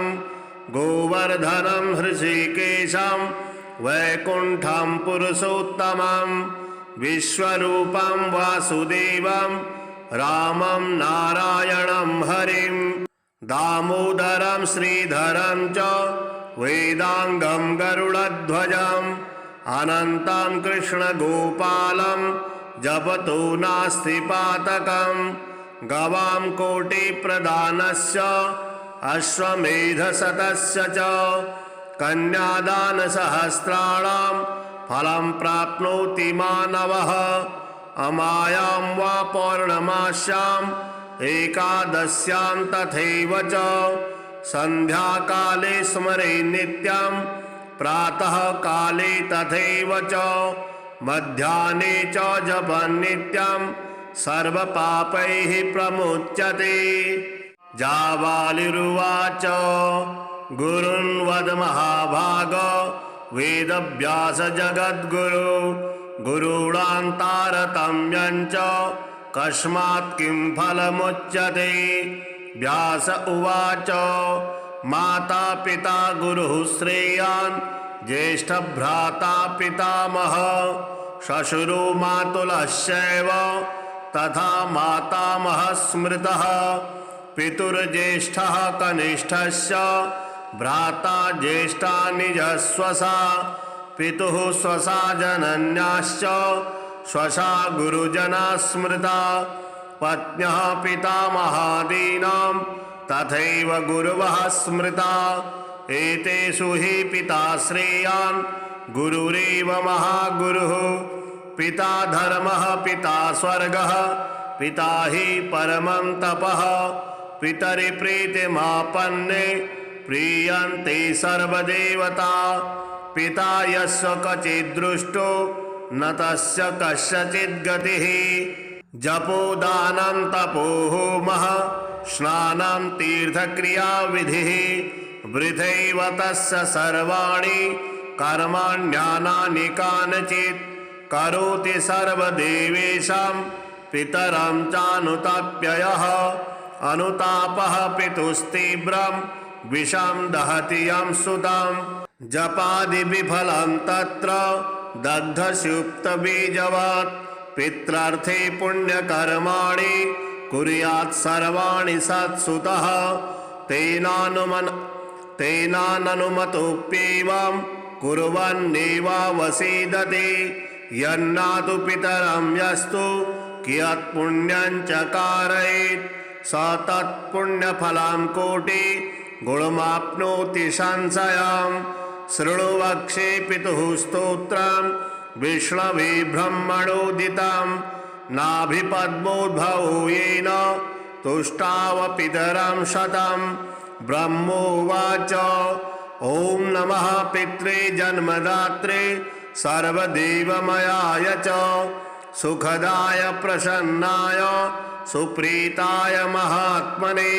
गोवर्धनं हृषीकेशं वैकुण्ठं पुरुषोत्तमं विश्वरूपं वासुदेवं रामं नारायणं हरिं दामोदरं श्रीधरं च वेदांगं गरुडध्वजम् अनन्तं कृष्णगोपालं जपतो नास्ति पातकं गवां कोटिप्रदानस्य अश्वमेधशतस्य च कन्यादानसहस्राणां फलं प्राप्नोति मानवः अमायां वा पौर्णमास्याम् एकादश्यां तथैव च सन्ध्याकाले स्मरे नित्यं प्रातः काले तथैव च मध्याह्ने च जपन् नित्यं सर्वपापैः प्रमुच्यते। जाबालिरुवाच गुरुन् वद महाभाग वेदव्यास जगद्गुरु गुरूणां तारतम्यं च कस्मात् किं फलमुच्यते। व्यास उवाच माता पिता गुरुः श्रेयान् ज्येष्ठभ्राता पितामहः श्वशुरो मातुलश्चैव तथा मातामहः स्मृतः पितुर्ज्येष्ठः कनिष्ठस्य भ्राता ज्येष्ठा निजस्वसा पितुः स्वसा जनन्याश्च स्वसा गुरुजना स्मृता पत्न्यः पितामहादीनां तथैव गुरवः स्मृता एतेषु हि पिता श्रेयान् गुरुरेव महागुरुः पिता धर्मः पिता स्वर्गः पिता हि परमं तपः पितरि प्रीतिमापन्ने प्रीयन्ते सर्वदेवता पिता यस्य क्वचिद्दृष्टो न तस्य कस्यचित् गतिः जपोदानं तपो होमः स्नानं तीर्थक्रियाविधिः वृथैव तस्य सर्वाणि कर्माण्यानानि कानचित् करोति सर्वदेवेषां पितरं चानुताप्ययः अनुतापः पितुस्तीव्रं विषं दहति यं सुतं जपादिविफलं तत्र दग्धसुप्तबीजवत् पित्रार्थे पुण्यकर्माणि कुर्यात् सर्वाणि सत्सुतः तेनानुमतोऽप्येवं कुर्वन्नेवावसीदते यन्नातु पितरं यस्तु कियत्पुण्यं चकारयेत् स तत्पुण्यफलं कोटि गुणमाप्नोति संशयम् शृणु वक्षे पितुः स्तोत्रं विष्णवे ब्रह्मणोदितं नाभिपद्मोद्भवो येन तुष्टाव पितरं शतं ब्रह्मोवाच ॐ नमः पित्रे जन्मदात्रे सर्वदेवमयाय च सुखदाय प्रसन्नाय सुप्रीताय महात्मने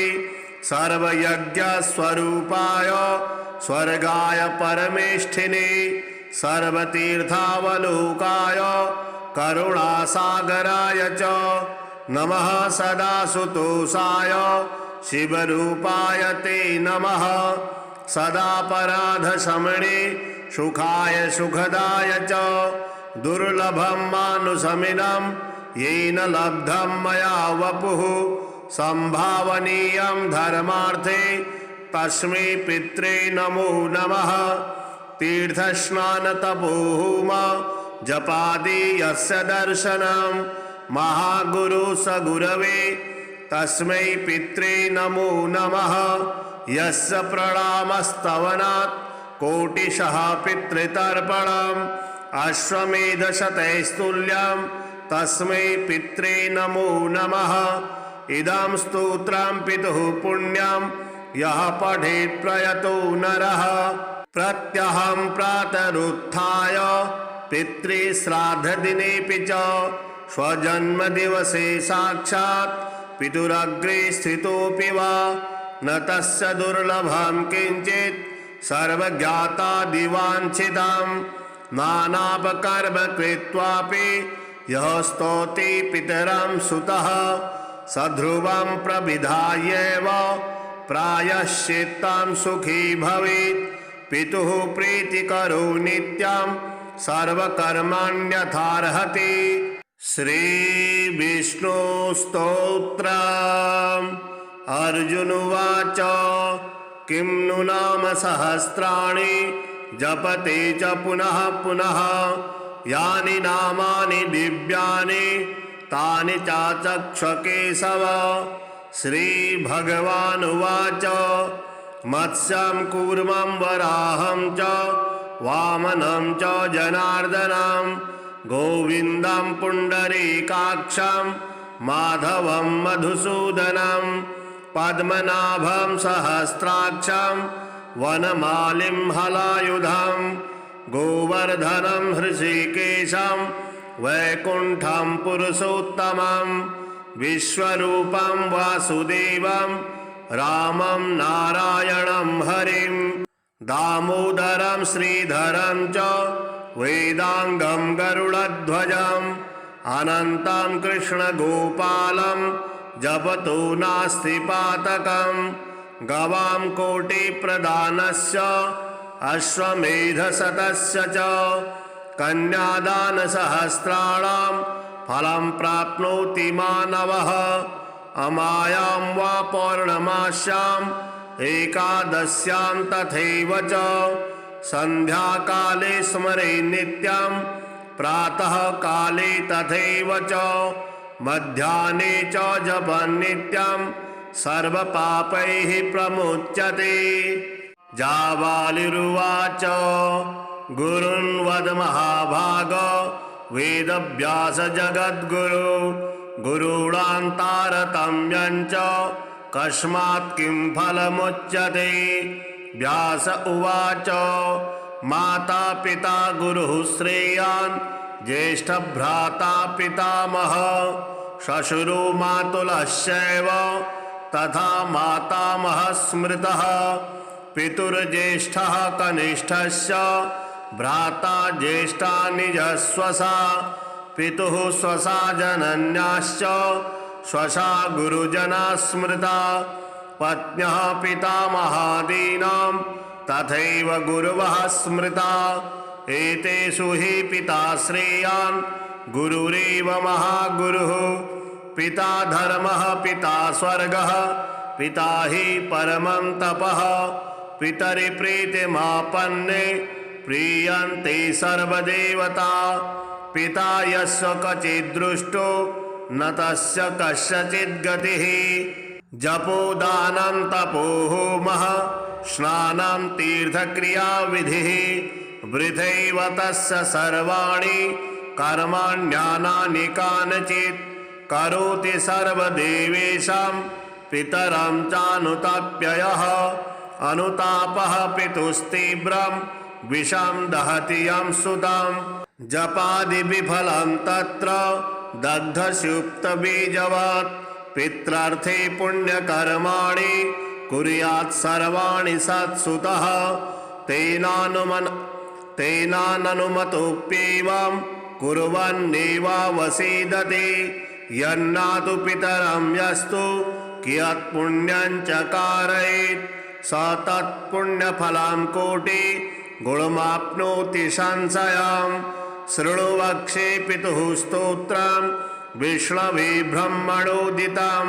सर्वयज्ञस्वरूपाय स्वर्गाय परमेष्ठिने सर्वतीर्थावलोकाय करुणासागराय च नमः सदासुतोषाय शिवरूपाय ते नमः सदापराधशमने सुखाय सुखदाय च दुर्लभं मानुषमिदं येन लब्धं मया वपुः संभावनीयं धर्मार्थे तस्मै पित्रे नमो नमः तीर्थस्नानतपोहोम जपादि यस्य दर्शनं महागुरु स गुरवे तस्मै पित्रे नमो नमः यस्य प्रणामस्तवनात् कोटिशः पितृतर्पणम् अश्वमेधशतैस्तुल्यं तस्मै पित्रे नमो नमः इदं स्तोत्रं पितुः पुण्यं यः पठेत् प्रयतो नरः प्रत्यहं प्रातरुत्थाय पितृश्राद्धदिनेऽपि च स्वजन्मदिवसे साक्षात् पितुरग्रे स्थितोऽपि वा न तस्य दुर्लभं किञ्चित् सर्वज्ञातादिवाञ्छितं नानापकर्म कृत्वापि यः स्तौति पितरं सुतः सध्रुवं प्रविधायैव प्रायश्चित्तं सुखी भवेत्। पितुः प्रीतिकरो नित्यं सर्वकर्मण्यथार्हति। श्रीविष्णुस्तोत्रम्। अर्जुन उवाच किं नु नाम सहस्राणि जपते च पुनः पुनः यानि नामानि दिव्यानि तानि चाचक्ष केशव। श्रीभगवानुवाच मत्स्यं कूर्मं वराहं च वामनं च जनार्दनं गोविन्दं पुण्डरीकाक्षं माधवं मधुसूदनं पद्मनाभं सहस्राक्षं वनमालिं हलायुधं गोवर्धनं हृषीकेशं वैकुण्ठं पुरुषोत्तमं विश्वरूपं वासुदेवं रामं नारायणं हरिं दामोदरं श्रीधरं च वेदांगं गरुडध्वजम् अनन्तं कृष्णगोपालं जपतो नास्ति पातकं गवां कोटिप्रदानस्य अश्वमेधशतस्य च कन्यादानसहस्राणां फलं प्राप्नोति मानवः। अमायां वा पौर्णमास्याम् एकादश्यां तथैव च सन्ध्याकाले स्मरे नित्यं प्रातः काले तथैव च मध्याह्ने च जपन् नित्यं सर्वपापैः प्रमुच्यते। जाबालिरुवाच गुरुन् वद महाभाग वेदव्यास जगद्गुरु गुरूणां तारतम्यं च कस्मात् किं फलमुच्यते। व्यास उवाच माता पिता गुरुः श्रेयान् ज्येष्ठभ्राता पितामहः श्वशुरो मातुलश्चैव तथा मातामहः स्मृतः पितुर्ज्येष्ठः कनिष्ठस्य भ्राता ज्येष्ठा निजस्वसा पितुः स्वसा जनन्याश्च स्वसा गुरुजना स्मृता पत्न्यः पितामहादीनां तथैव गुरवः स्मृता एतेषु हि पिता श्रेयान् गुरुरेव महागुरुः पिता धर्मः पिता स्वर्गः पिता हि परमं तपः पितरि प्रीतिमापन्ने प्रीयन्ते सर्वदेवता पिता यस्य क्वचिद्दृष्टो न तस्य कस्यचित् गतिः जपोदानं तपो होमः स्नानं तीर्थक्रियाविधिः वृथैव तस्य सर्वाणि कर्माण्यानानि कानचित् करोति सर्वदेवेषां पितरं चानुताप्ययः अनुतापः पितुस्तीव्रं विषं दहति यं सुतं जपादिविफलं तत्र दग्धसुप्तबीजवत् पित्रार्थे पुण्यकर्माणि कुर्यात् सर्वाणि सत्सुतः तेनानुमतोऽप्येवं कुर्वन्नेवावसीदते यन्नातु पितरं यस्तु कियत्पुण्यं चकारयेत् स तत्पुण्यफलं कोटि गुणमाप्नोति संशयं शृणु वक्षे पितुः स्तोत्रं विष्णवे ब्रह्मणोदितं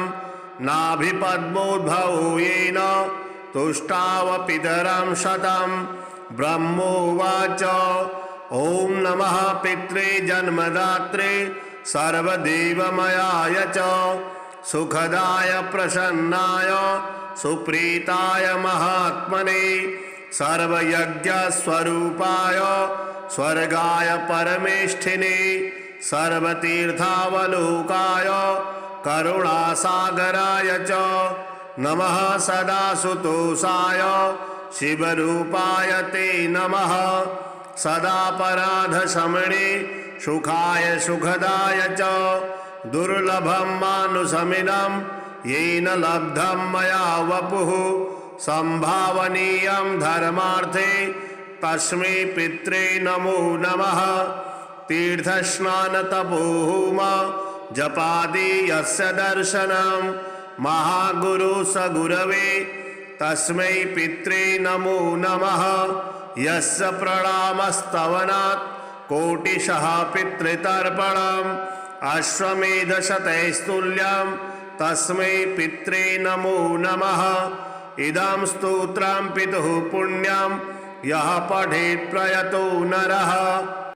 नाभिपद्मोद्भवो येन तुष्टाव पितरं शतं ब्रह्मोवाच ॐ नमः पित्रे जन्मदात्रे सर्वदेवमयाय च सुखदाय प्रसन्नाय सुप्रीताय महात्मने सर्वयज्ञस्वरूपाय स्वर्गाय परमेष्ठिने सर्वतीर्थावलोकाय करुणासागराय च नमः सदासुतोषाय शिवरूपाय ते नमः सदापराधशमने सुखाय सुखदाय च दुर्लभं मानुषमिदं येन लब्धं मया वपुः संभावनीयं धर्मार्थे तस्मै पित्रे नमो नमः तीर्थस्नानतपोहोम जपादि यस्य दर्शनं महागुरु स गुरवे तस्मै पित्रे नमो नमः। यस्य प्रणामस्तवनात् कोटिशः पितृतर्पणम् अश्वमेधशतैस्तुल्यं तस्मै पित्रे नमो नमः। इदं स्तोत्रं पितुः पुण्यं यः पठेत् प्रयतो नरः।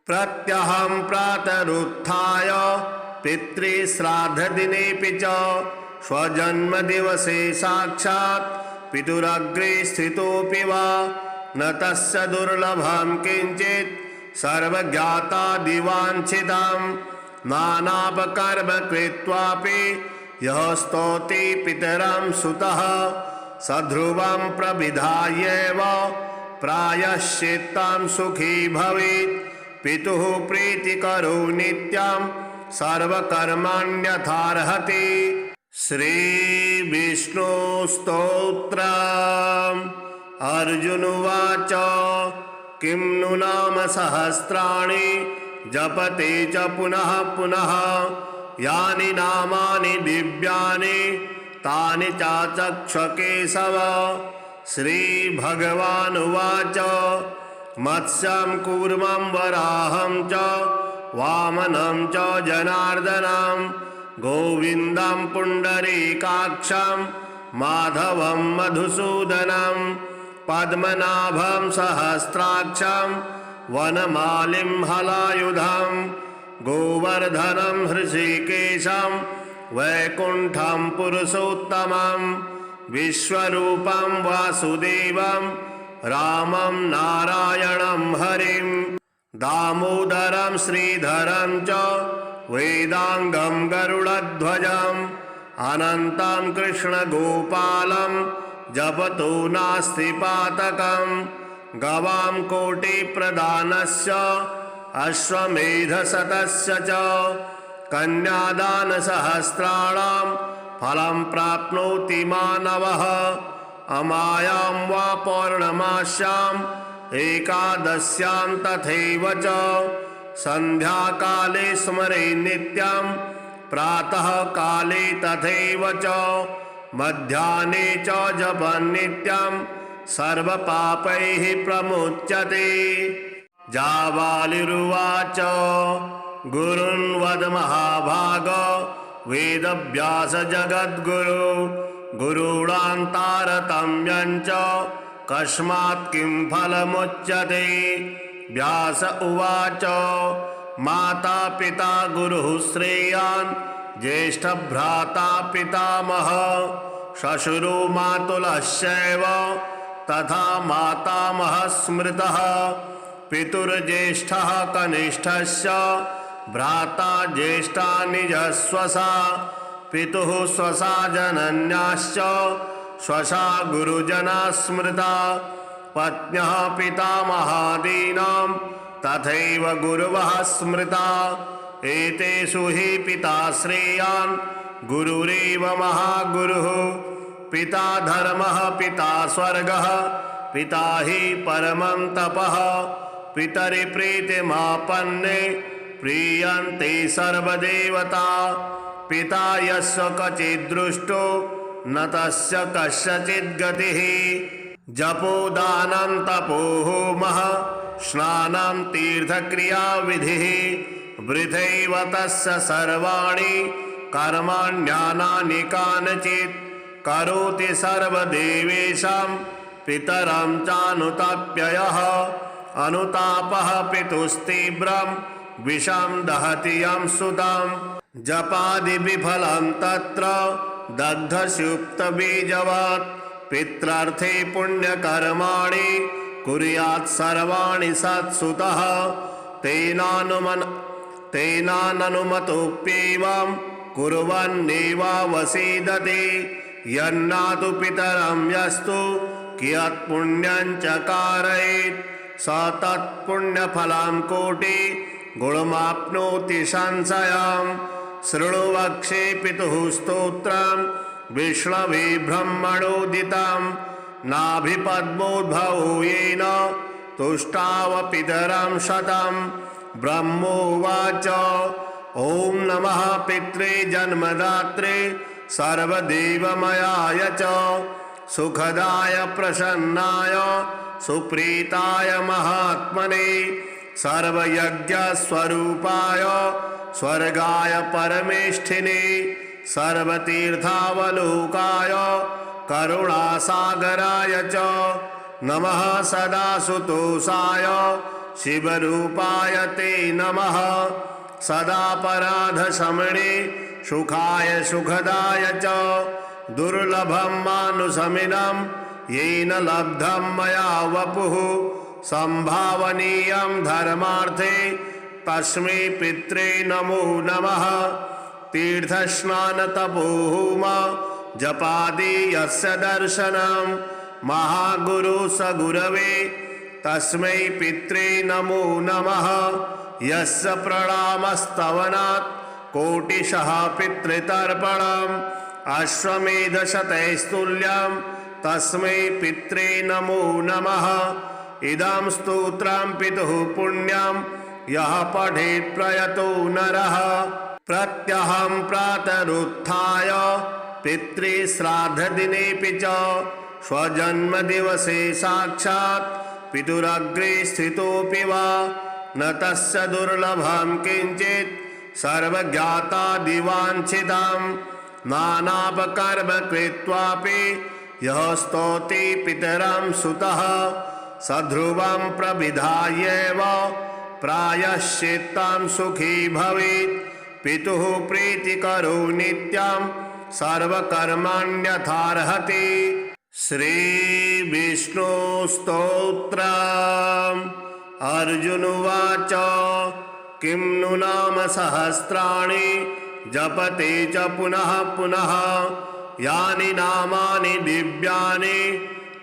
प्रत्यहं प्रातरुत्थाय पितृश्राद्धदिनेऽपि च स्वजन्मदिवसे साक्षात् पितुरग्रे स्थितोऽपि वा न तस्य दुर्लभं किञ्चित् सर्वज्ञातादिवाञ्छितं नानापकर्म कृत्वापि यः स्तौति पितरं सुतः सध्रुवं प्रविधायैव प्रायश्चित्तं सुखी भवेत्। पितुः प्रीतिकरो नित्यं सर्वकर्माण्यथार्हति। श्रीविष्णुस्तोत्रम्। अर्जुन उवाच किं नु नाम सहस्राणि जपते च पुनः पुनः यानि नामानि दिव्यानि तानि चाचक्ष केशव। श्रीभगवानुवाच मत्स्यं कूर्मं वराहं च वामनं च जनार्दनं गोविन्दं पुण्डरीकाक्षं माधवं मधुसूदनं पद्मनाभं सहस्राक्षं वनमालिं हलायुधं गोवर्धनं हृषीकेशं वैकुण्ठं पुरुषोत्तमं विश्वरूपं वासुदेवं रामं नारायणं हरिं दामोदरं श्रीधरं च वेदांगं गरुडध्वजम् अनन्तं कृष्णगोपालं जपतो नास्ति पातकम् गवां कोटिप्रदानस्य अश्वमेधशतस्य च कन्यादानसहस्राणां फलं प्राप्नोति मानवः। अमायां वा पौर्णमास्याम् एकादश्यां तथैव च सन्ध्याकाले स्मरे नित्यं प्रातः काले तथैव च मध्याह्ने च जपन् नित्यं सर्वपापैः प्रमुच्यते। जाबालिरुवाच गुरुन् वद महाभाग वेदव्यास जगद्गुरु गुरूणां तारतम्यं च कस्मात् किं फलमुच्यते। व्यास उवाच माता पिता गुरुः श्रेयान् ज्येष्ठभ्राता पितामहः श्वशुरो मातुलश्चैव तथा मातामहः स्मृतः पितुर्ज्येष्ठः कनिष्ठस्य भ्राता ज्येष्ठा निजस्वसा पितुः स्वसा जनन्याश्च स्वसा गुरुजना स्मृता पत्न्यः पितामहादीनां तथैव गुरवः स्मृता एतेषु हि पिता श्रेयान् गुरुरेव महागुरुः पिता धर्मः पिता स्वर्गः पिता हि परमं तपः पितरि प्रीतिमापन्ने प्रीयन्ते सर्वदेवता पिता यस्य क्वचिद्दृष्टो न तस्य कस्यचित् गतिः जपोदानं तपो होमः स्नानं तीर्थक्रियाविधिः वृथैव तस्य सर्वाणि कर्माण्यानानि कानचित् करोति सर्वदेवेषां पितरं चानुताप्ययः अनुतापः पितुस्तीव्रं विषं दहति यं सुतं जपादिविफलं तत्र दग्धसुप्तबीजवत् पित्रार्थे पुण्यकर्माणि कुर्यात् सर्वाणि सत्सुतः तेनानुमतोऽप्येवं कुर्वन्नेवावसीदति यन्नातु पितरं यस्तु कियत्पुण्यं चकारयेत् स तत्पुण्यफलं कोटि गुणमाप्नोति संशयम् शृणु वक्षे पितुः स्तोत्रं विष्णवे ब्रह्मणोदितं नाभिपद्मोद्भवो येन तुष्टाव पितरं शतं ब्रह्मोवाच ॐ नमः पित्रे जन्मदात्रे सर्वदेवमयाय च सुखदाय प्रसन्नाय सुप्रीताय महात्मने सर्वयज्ञस्वरूपाय स्वर्गाय परमेष्ठिने सर्वतीर्थावलोकाय करुणासागराय च नमः सदासुतोषाय शिवरूपाय ते नमः सदापराधशमने सुखाय सुखदाय च दुर्लभं मानुषमिदं येन लब्धं मया वपुः संभावनीयं धर्मार्थे तस्मै पित्रे नमो नमः तीर्थस्नानतपोहोम जपादि यस्य दर्शनं महागुरु स गुरवे तस्मै पित्रे नमो नमः यस्य प्रणामस्तवनात् कोटिशः पितृतर्पणम् अश्वमेधशतैस्तुल्यं तस्मै पित्रे नमो नमः इदं स्तोत्रं पितुः पुण्यं यः पठेत् प्रयतो नरः प्रत्यहं प्रातरुत्थाय पितृश्राद्धदिनेऽपि च स्वजन्मदिवसे साक्षात् पितुरग्रे स्थितोऽपि वा न तस्य दुर्लभं किञ्चित् सर्वज्ञातादिवाञ्छितं नानापकर्म कृत्वापि यः स्तौति पितरं सुतः सध्रुवं प्रविधायैव प्रायश्चित्तं सुखी भवेत् पितुः प्रीतिकरो नित्यं सर्वकर्माण्यथार्हति श्रीविष्णुस्तोत्रम् अर्जुन उवाच किं नु नाम सहस्राणि जपते च पुनः पुनः यानि नामानि दिव्यानि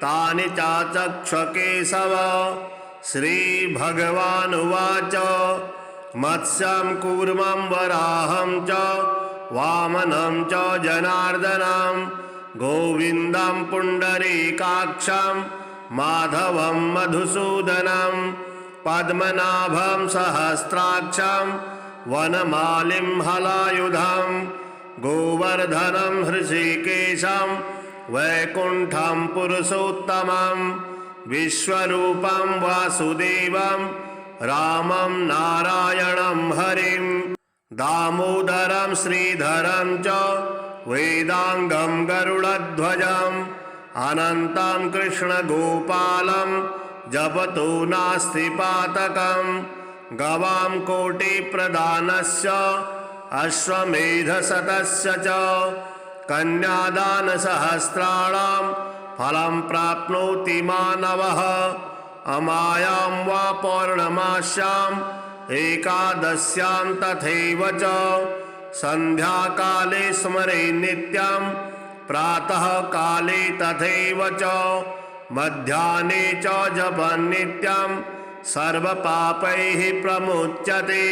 तानि चाचक्ष केशव श्रीभगवानुवाच मत्स्यं कूर्मं वराहं च वामनं च जनार्दनं गोविन्दं पुण्डरीकाक्षं माधवं मधुसूदनं पद्मनाभं सहस्राक्षं वनमालिं हलायुधं गोवर्धनं हृषीकेशं वैकुण्ठं पुरुषोत्तमं विश्वरूपं वासुदेवं रामं नारायणं हरिं दामोदरं श्रीधरं च वेदांगं गरुडध्वजम् अनन्तं कृष्णगोपालं जपतो नास्ति पातकं गवां कोटिप्रदानस्य अश्वमेधशतस्य च कन्यादानसहस्राणां फलं प्राप्नोति मानवः अमायां वा पौर्णमास्याम् एकादश्यां तथैव च सन्ध्याकाले स्मरे नित्यं प्रातः काले तथैव च मध्याह्ने च जपन् नित्यं सर्वपापैः प्रमुच्यते।